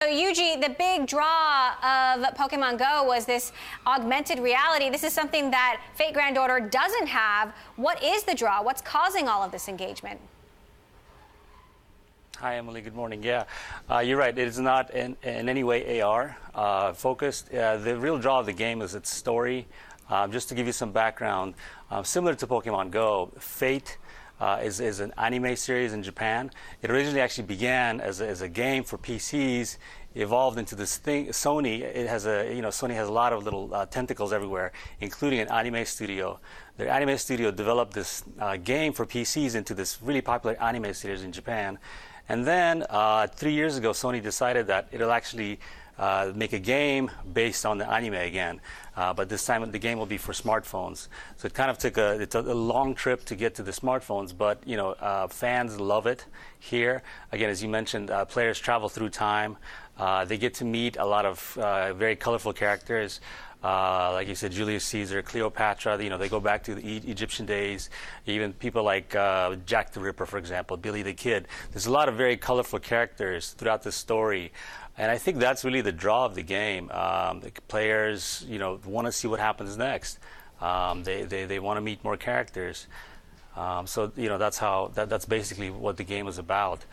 So Yuji, the big draw of Pokemon Go was this augmented reality. This is something that Fate Granddaughter doesn't have. What is the draw? What's causing all of this engagement? Hi, Emily. Good morning. Yeah, you're right. It is not in any way AR focused. The real draw of the game is its story. Just to give you some background, similar to Pokemon Go, Fate is an anime series in Japan. It originally actually began as a game for PCs, evolved into this thing. Sony, Sony has a lot of little tentacles everywhere, including an anime studio. Their anime studio developed this game for PCs into this really popular anime series in Japan. And then 3 years ago, Sony decided that it'll actually make a game based on the anime again, but this time the game will be for smartphones. So it kind of took a long trip to get to the smartphones, but fans love it here. Again, as you mentioned, players travel through time. They get to meet a lot of very colorful characters. Like you said, Julius Caesar, Cleopatra, they go back to the Egyptian days. Even people like Jack the Ripper, for example, Billy the Kid. There's a lot of very colorful characters throughout the story. And I think that's really the draw of the game. The players, want to see what happens next. They want to meet more characters. So that's basically what the game is about.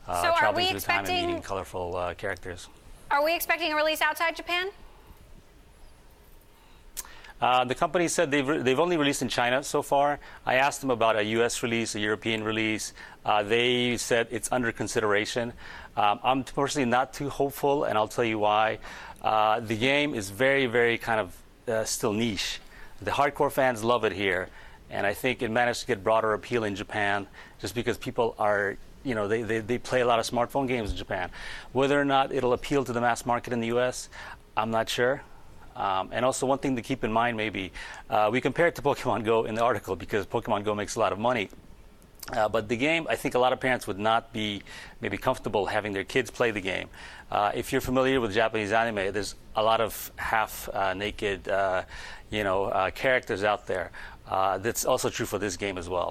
So traveling through time and meeting colorful characters. Are we expecting a release outside Japan? The company said they've only released in China so far. I asked them about a U.S. release, a European release. They said it's under consideration. I'm personally not too hopeful, and I'll tell you why. The game is very, very kind of still niche. The hardcore fans love it here, and I think it managed to get broader appeal in Japan just because people are, they play a lot of smartphone games in Japan. Whether or not it'll appeal to the mass market in the U.S., I'm not sure. And also one thing to keep in mind maybe, we compare it to Pokemon Go in the article because Pokemon Go makes a lot of money. But the game, I think a lot of parents would not be maybe comfortable having their kids play the game. If you're familiar with Japanese anime, there's a lot of half-naked, characters out there. That's also true for this game as well.